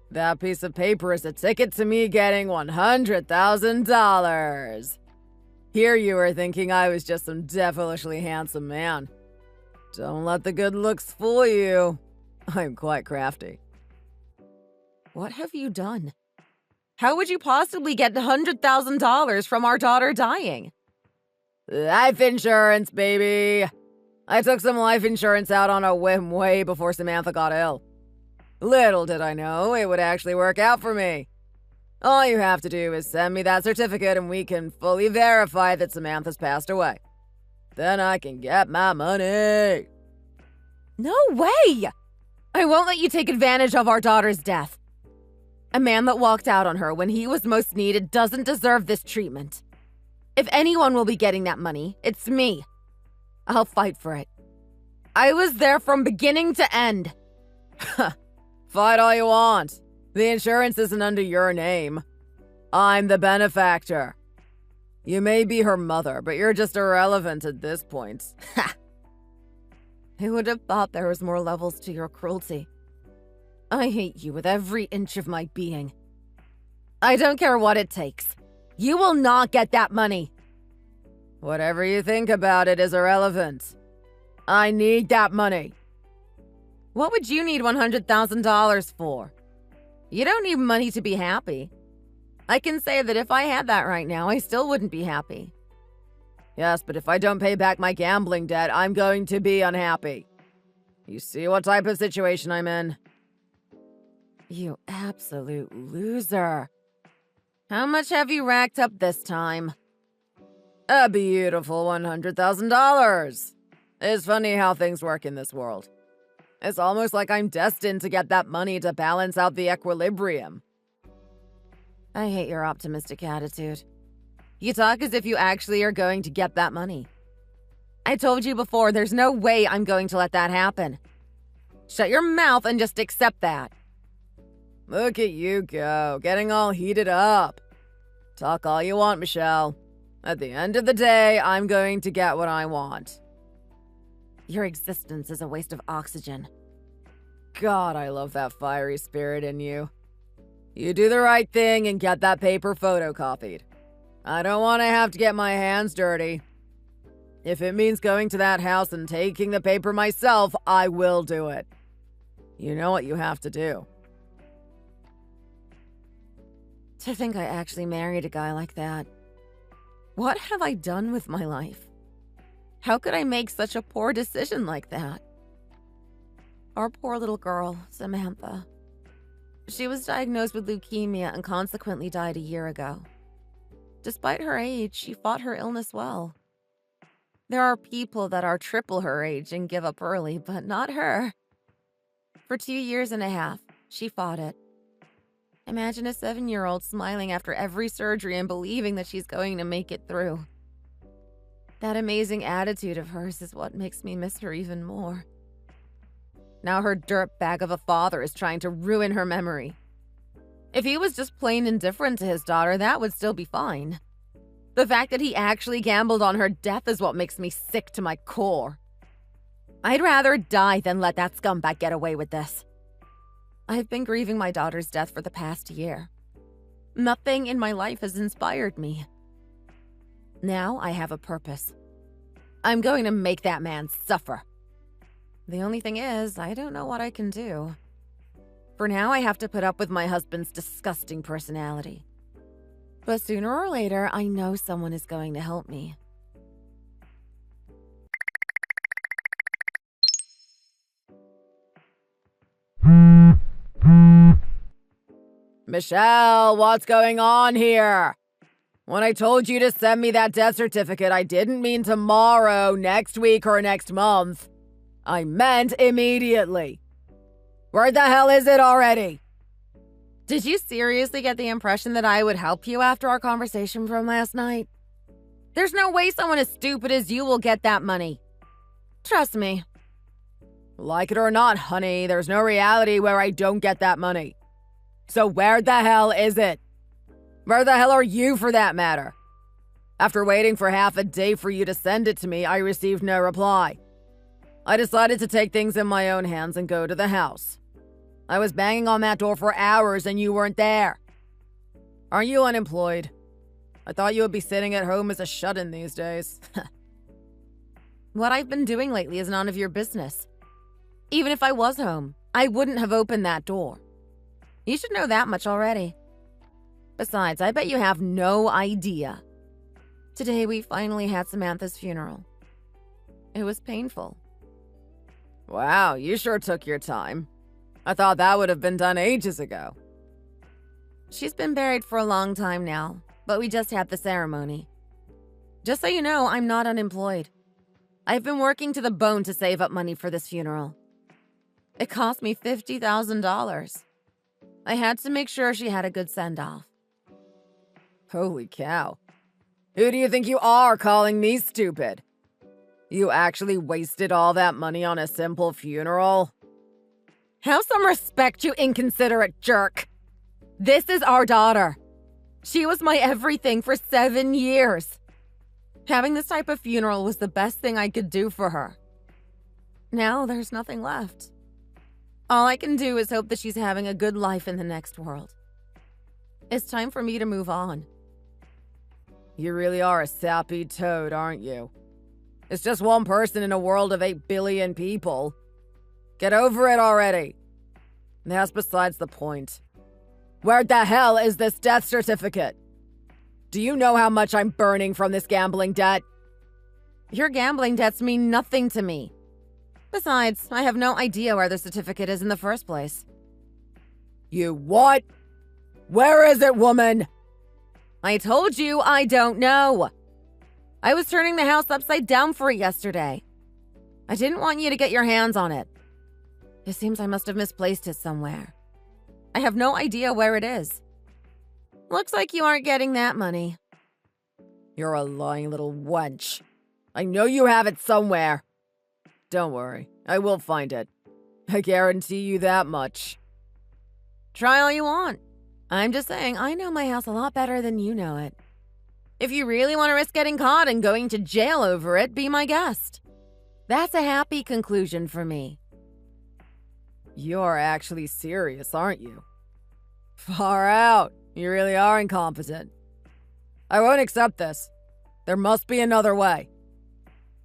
That piece of paper is a ticket to me getting $100,000. Here you were thinking I was just some devilishly handsome man. Don't let the good looks fool you. I'm quite crafty. What have you done? How would you possibly get $100,000 from our daughter dying? Life insurance, baby. I took some life insurance out on a whim way before Samantha got ill. Little did I know it would actually work out for me. All you have to do is send me that certificate and we can fully verify that Samantha's passed away. Then I can get my money. No way! I won't let you take advantage of our daughter's death. A man that walked out on her when he was most needed doesn't deserve this treatment. If anyone will be getting that money, it's me. I'll fight for it. I was there from beginning to end. Fight all you want. The insurance isn't under your name. I'm the benefactor. You may be her mother, but you're just irrelevant at this point. Who would have thought there was more levels to your cruelty? I hate you with every inch of my being. I don't care what it takes. You will not get that money. Whatever you think about it is irrelevant. I need that money. What would you need $100,000 for? You don't need money to be happy. I can say that if I had that right now, I still wouldn't be happy. Yes, but if I don't pay back my gambling debt, I'm going to be unhappy. You see what type of situation I'm in? You absolute loser. How much have you racked up this time? A beautiful $100,000. It's funny how things work in this world. It's almost like I'm destined to get that money to balance out the equilibrium. I hate your optimistic attitude. You talk as if you actually are going to get that money. I told you before, there's no way I'm going to let that happen. Shut your mouth and just accept that. Look at you go, getting all heated up. Talk all you want, Michelle. At the end of the day, I'm going to get what I want. Your existence is a waste of oxygen. God, I love that fiery spirit in you. You do the right thing and get that paper photocopied. I don't want to have to get my hands dirty. If it means going to that house and taking the paper myself, I will do it. You know what you have to do. To think I actually married a guy like that. What have I done with my life? How could I make such a poor decision like that? Our poor little girl, Samantha. She was diagnosed with leukemia and consequently died a year ago. Despite her age, she fought her illness well. There are people that are triple her age and give up early, but not her. For 2.5 years, she fought it. Imagine a 7-year-old smiling after every surgery and believing that she's going to make it through. That amazing attitude of hers is what makes me miss her even more. Now her dirtbag of a father is trying to ruin her memory. If he was just plain indifferent to his daughter, that would still be fine. The fact that he actually gambled on her death is what makes me sick to my core. I'd rather die than let that scumbag get away with this. I've been grieving my daughter's death for the past year. Nothing in my life has inspired me. Now I have a purpose. I'm going to make that man suffer. The only thing is, I don't know what I can do. For now, I have to put up with my husband's disgusting personality. But sooner or later, I know someone is going to help me. Michelle, what's going on here? When I told you to send me that death certificate, I didn't mean tomorrow, next week, or next month. I meant immediately. Where the hell is it already? Did you seriously get the impression that I would help you after our conversation from last night? There's no way someone as stupid as you will get that money. Trust me. Like it or not, honey, there's no reality where I don't get that money. So where the hell is it? Where the hell are you, for that matter? After waiting for half a day for you to send it to me, I received no reply. I decided to take things in my own hands and go to the house. I was banging on that door for hours and you weren't there. Aren't you unemployed? I thought you would be sitting at home as a shut-in these days. What I've been doing lately is none of your business. Even if I was home, I wouldn't have opened that door. You should know that much already. Besides, I bet you have no idea. Today we finally had Samantha's funeral. It was painful. Wow, you sure took your time. I thought that would have been done ages ago. She's been buried for a long time now, but we just had the ceremony. Just so you know, I'm not unemployed. I've been working to the bone to save up money for this funeral. It cost me $50,000. I had to make sure she had a good send-off. Holy cow. Who do you think you are calling me stupid? You actually wasted all that money on a simple funeral? Have some respect, you inconsiderate jerk. This is our daughter. She was my everything for 7 years. Having this type of funeral was the best thing I could do for her. Now there's nothing left. All I can do is hope that she's having a good life in the next world. It's time for me to move on. You really are a sappy toad, aren't you? It's just one person in a world of 8 billion people. Get over it already. That's besides the point. Where the hell is this death certificate? Do you know how much I'm burning from this gambling debt? Your gambling debts mean nothing to me. Besides, I have no idea where the certificate is in the first place. You what? Where is it, woman? I told you I don't know. I was turning the house upside down for it yesterday. I didn't want you to get your hands on it. It seems I must have misplaced it somewhere. I have no idea where it is. Looks like you aren't getting that money. You're a lying little wench. I know you have it somewhere. Don't worry, I will find it. I guarantee you that much. Try all you want. I'm just saying, I know my house a lot better than you know it. If you really want to risk getting caught and going to jail over it, be my guest. That's a happy conclusion for me. You're actually serious, aren't you? Far out. You really are incompetent. I won't accept this. There must be another way.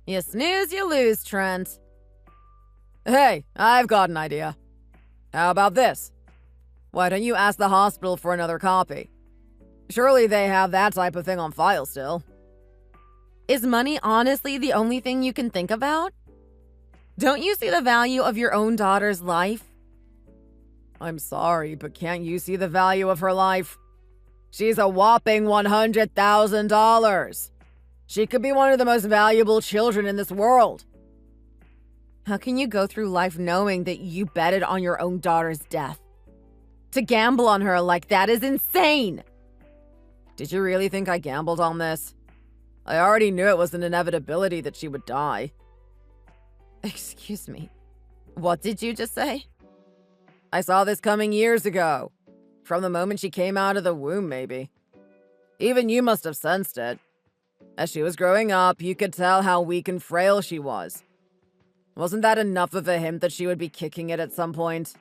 You snooze, you lose, Trent. Hey, I've got an idea. How about this? Why don't you ask the hospital for another copy? Surely they have that type of thing on file still. Is money honestly the only thing you can think about? Don't you see the value of your own daughter's life? I'm sorry, but can't you see the value of her life? She's a whopping $100,000. She could be one of the most valuable children in this world. How can you go through life knowing that you betted on your own daughter's death? To gamble on her like that is insane! Did you really think I gambled on this? I already knew it was an inevitability that she would die. Excuse me. What did you just say? I saw this coming years ago. From the moment she came out of the womb, maybe. Even you must have sensed it. As she was growing up, you could tell how weak and frail she was. Wasn't that enough of a hint that she would be kicking it at some point?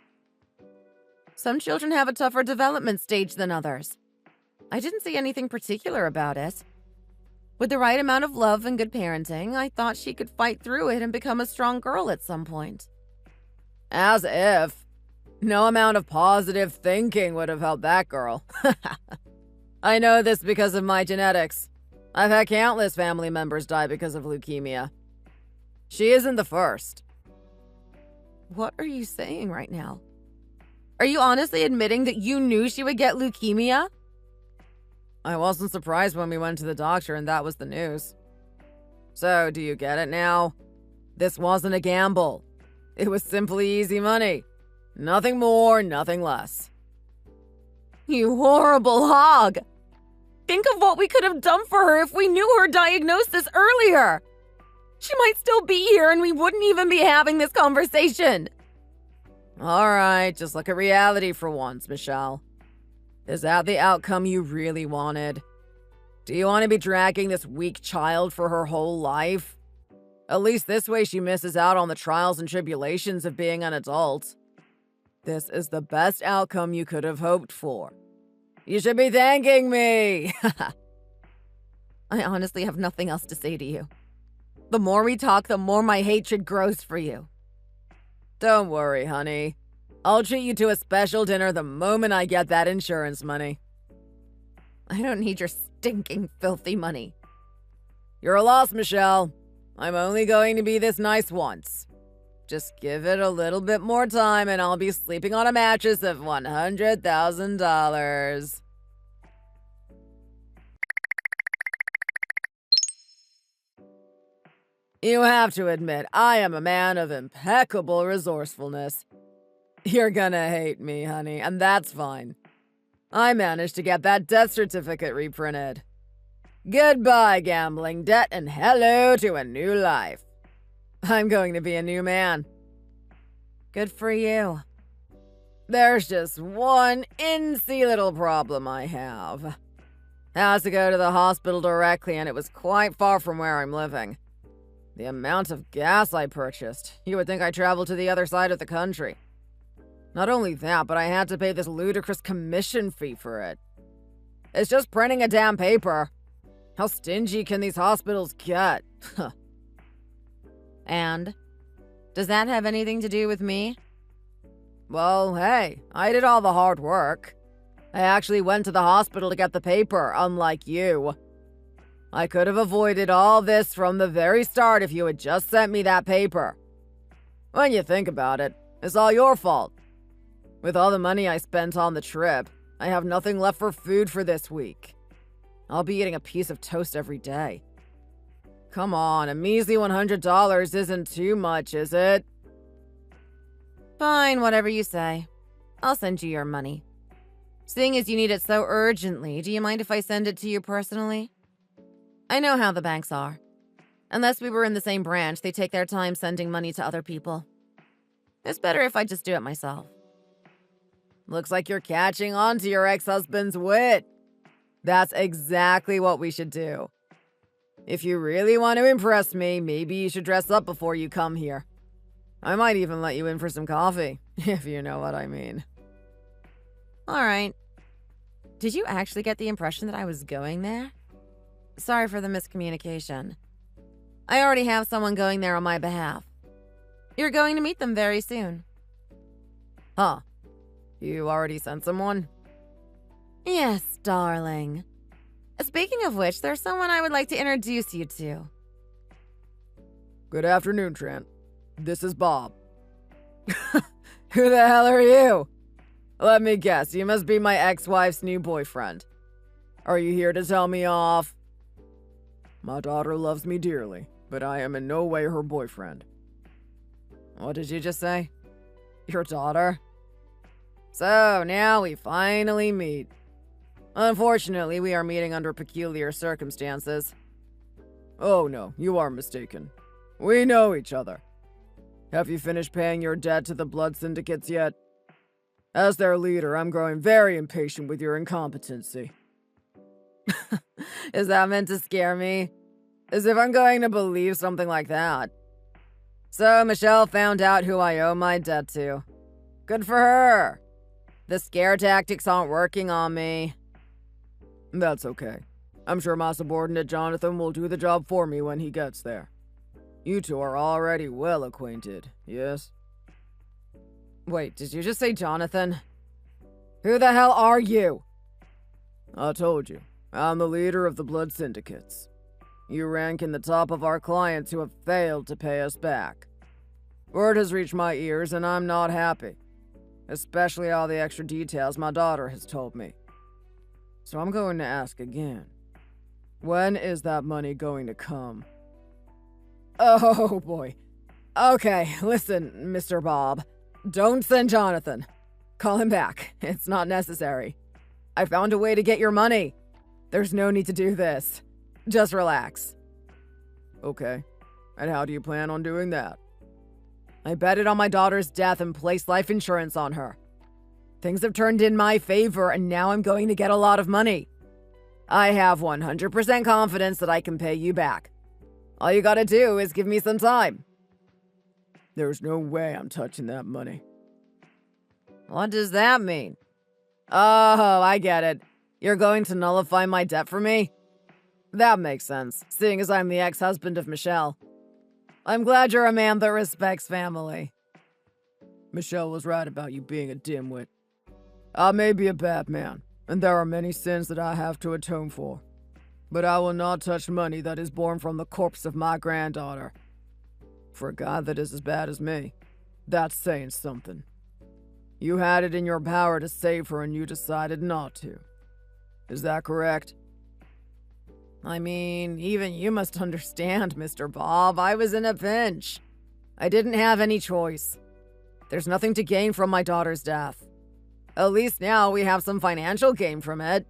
Some children have a tougher development stage than others. I didn't see anything particular about it. With the right amount of love and good parenting, I thought she could fight through it and become a strong girl at some point. As if. No amount of positive thinking would have helped that girl. I know this because of my genetics. I've had countless family members die because of leukemia. She isn't the first. What are you saying right now? Are you honestly admitting that you knew she would get leukemia? I wasn't surprised when we went to the doctor and that was the news. So, do you get it now? This wasn't a gamble. It was simply easy money. Nothing more, nothing less. You horrible hog! Think of what we could have done for her if we knew her diagnosis earlier! She might still be here and we wouldn't even be having this conversation! Alright, just look at reality for once, Michelle. Is that the outcome you really wanted? Do you want to be dragging this weak child for her whole life? At least this way she misses out on the trials and tribulations of being an adult. This is the best outcome you could have hoped for. You should be thanking me! I honestly have nothing else to say to you. The more we talk, the more my hatred grows for you. Don't worry, honey. I'll treat you to a special dinner the moment I get that insurance money. I don't need your stinking, filthy money. You're a loss, Michelle. I'm only going to be this nice once. Just give it a little bit more time and I'll be sleeping on a mattress of $100,000. You have to admit, I am a man of impeccable resourcefulness. You're gonna hate me, honey, and that's fine. I managed to get that death certificate reprinted. Goodbye, gambling debt, and hello to a new life. I'm going to be a new man. Good for you. There's just one incy little problem I have. I had to go to the hospital directly, and it was quite far from where I'm living. The amount of gas I purchased, you would think I traveled to the other side of the country. Not only that, but I had to pay this ludicrous commission fee for it. It's just printing a damn paper. How stingy can these hospitals get? And? Does that have anything to do with me? Well, hey, I did all the hard work. I actually went to the hospital to get the paper, unlike you. I could have avoided all this from the very start if you had just sent me that paper. When you think about it, it's all your fault. With all the money I spent on the trip, I have nothing left for food for this week. I'll be eating a piece of toast every day. Come on, a measly $100 isn't too much, is it? Fine, whatever you say. I'll send you your money. Seeing as you need it so urgently, do you mind if I send it to you personally? I know how the banks are. Unless we were in the same branch, they take their time sending money to other people. It's better if I just do it myself. Looks like you're catching on to your ex-husband's wit. That's exactly what we should do. If you really want to impress me, maybe you should dress up before you come here. I might even let you in for some coffee, if you know what I mean. All right. Did you actually get the impression that I was going there? Sorry for the miscommunication. I already have someone going there on my behalf. You're going to meet them very soon. Huh. You already sent someone? Yes, darling. Speaking of which, there's someone I would like to introduce you to. Good afternoon, Trent. This is Bob. Who the hell are you? Let me guess, you must be my ex-wife's new boyfriend. Are you here to tell me off? My daughter loves me dearly, but I am in no way her boyfriend. What did you just say? Your daughter? So, now we finally meet. Unfortunately, we are meeting under peculiar circumstances. Oh no, you are mistaken. We know each other. Have you finished paying your debt to the blood syndicates yet? As their leader, I'm growing very impatient with your incompetency. Is that meant to scare me? As if I'm going to believe something like that. So Michelle found out who I owe my debt to. Good for her. The scare tactics aren't working on me. That's okay. I'm sure my subordinate Jonathan will do the job for me when he gets there. You two are already well acquainted, yes? Wait, did you just say Jonathan? Who the hell are you? I told you. I'm the leader of the blood syndicates. You rank in the top of our clients who have failed to pay us back. Word has reached my ears and I'm not happy. Especially all the extra details my daughter has told me. So I'm going to ask again. When is that money going to come? Oh boy. Okay, listen, Mr. Bob. Don't send Jonathan. Call him back. It's not necessary. I found a way to get your money. There's no need to do this. Just relax. Okay. And how do you plan on doing that? I betted on my daughter's death and placed life insurance on her. Things have turned in my favor and now I'm going to get a lot of money. I have 100% confidence that I can pay you back. All you gotta do is give me some time. There's no way I'm touching that money. What does that mean? Oh, I get it. You're going to nullify my debt for me? That makes sense, seeing as I'm the ex-husband of Michelle. I'm glad you're a man that respects family. Michelle was right about you being a dimwit. I may be a bad man, and there are many sins that I have to atone for. But I will not touch money that is born from the corpse of my granddaughter. For a guy that is as bad as me, that's saying something. You had it in your power to save her and you decided not to. Is that correct? I mean, even you must understand, Mr. Bob. I was in a pinch. I didn't have any choice. There's nothing to gain from my daughter's death. At least now we have some financial gain from it.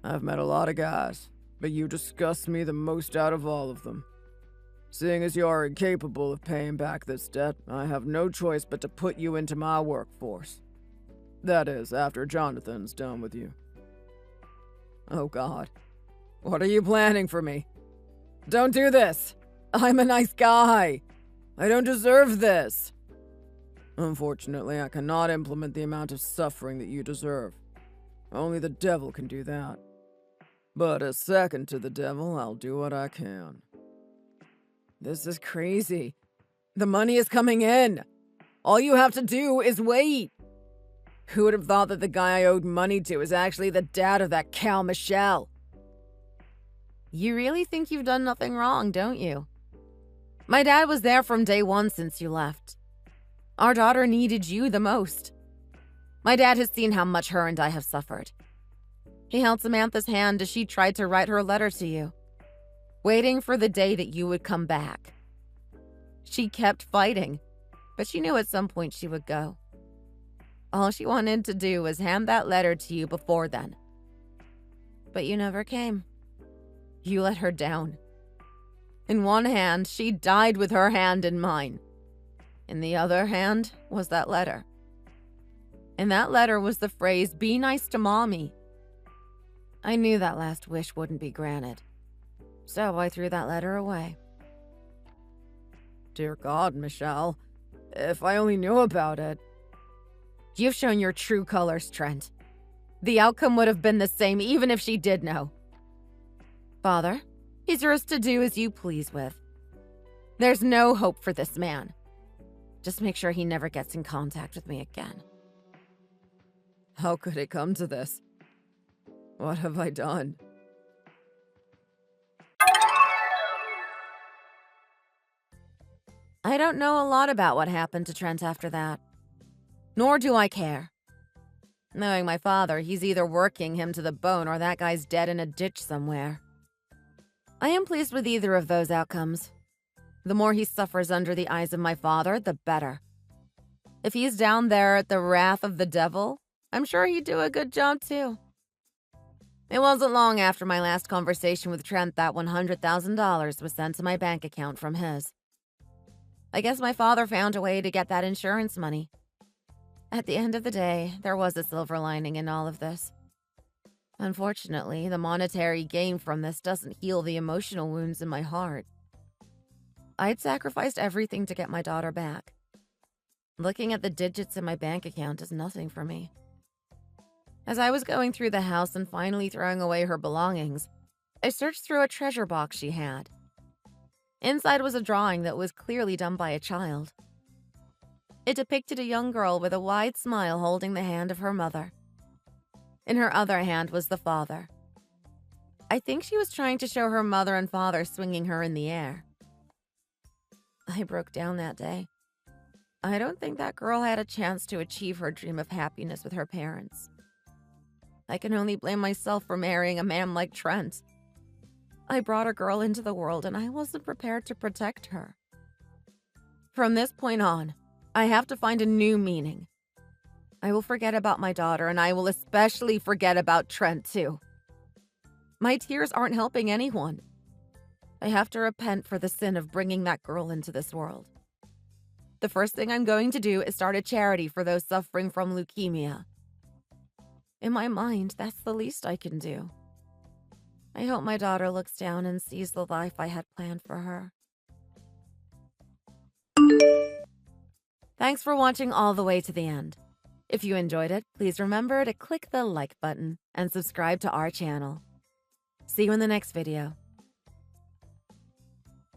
I've met a lot of guys, but you disgust me the most out of all of them. Seeing as you are incapable of paying back this debt, I have no choice but to put you into my workforce. That is, after Jonathan's done with you. Oh God. What are you planning for me? Don't do this! I'm a nice guy! I don't deserve this! Unfortunately, I cannot implement the amount of suffering that you deserve. Only the devil can do that. But as second to the devil, I'll do what I can. This is crazy. The money is coming in. All you have to do is wait. Who would have thought that the guy I owed money to is actually the dad of that cow, Michelle? You really think you've done nothing wrong, don't you? My dad was there from day one since you left. Our daughter needed you the most. My dad has seen how much her and I have suffered. He held Samantha's hand as she tried to write her letter to you, waiting for the day that you would come back. She kept fighting, but she knew at some point she would go. All she wanted to do was hand that letter to you before then. But you never came. You let her down. In one hand, she died with her hand in mine. In the other hand was that letter. In that letter was the phrase, "Be nice to Mommy." I knew that last wish wouldn't be granted, so I threw that letter away. Dear God, Michelle, if I only knew about it. You've shown your true colors, Trent. The outcome would have been the same even if she did know. Father, he's yours to do as you please with. There's no hope for this man. Just make sure he never gets in contact with me again. How could it come to this? What have I done? I don't know a lot about what happened to Trent after that. Nor do I care. Knowing my father, he's either working him to the bone or that guy's dead in a ditch somewhere. I am pleased with either of those outcomes. The more he suffers under the eyes of my father, the better. If he's down there at the wrath of the devil, I'm sure he'd do a good job too. It wasn't long after my last conversation with Trent that $100,000 was sent to my bank account from his. I guess my father found a way to get that insurance money. At the end of the day, there was a silver lining in all of this. Unfortunately, the monetary gain from this doesn't heal the emotional wounds in my heart. I'd sacrificed everything to get my daughter back. Looking at the digits in my bank account is nothing for me. As I was going through the house and finally throwing away her belongings, I searched through a treasure box she had. Inside was a drawing that was clearly done by a child. It depicted a young girl with a wide smile holding the hand of her mother. In her other hand was the father. I think she was trying to show her mother and father swinging her in the air. I broke down that day. I don't think that girl had a chance to achieve her dream of happiness with her parents. I can only blame myself for marrying a man like Trent. I brought a girl into the world and I wasn't prepared to protect her. From this point on, I have to find a new meaning. I will forget about my daughter and I will especially forget about Trent too. My tears aren't helping anyone. I have to repent for the sin of bringing that girl into this world. The first thing I'm going to do is start a charity for those suffering from leukemia. In my mind, that's the least I can do. I hope my daughter looks down and sees the life I had planned for her. Thanks for watching all the way to the end. If you enjoyed it, please remember to click the like button and subscribe to our channel. See you in the next video.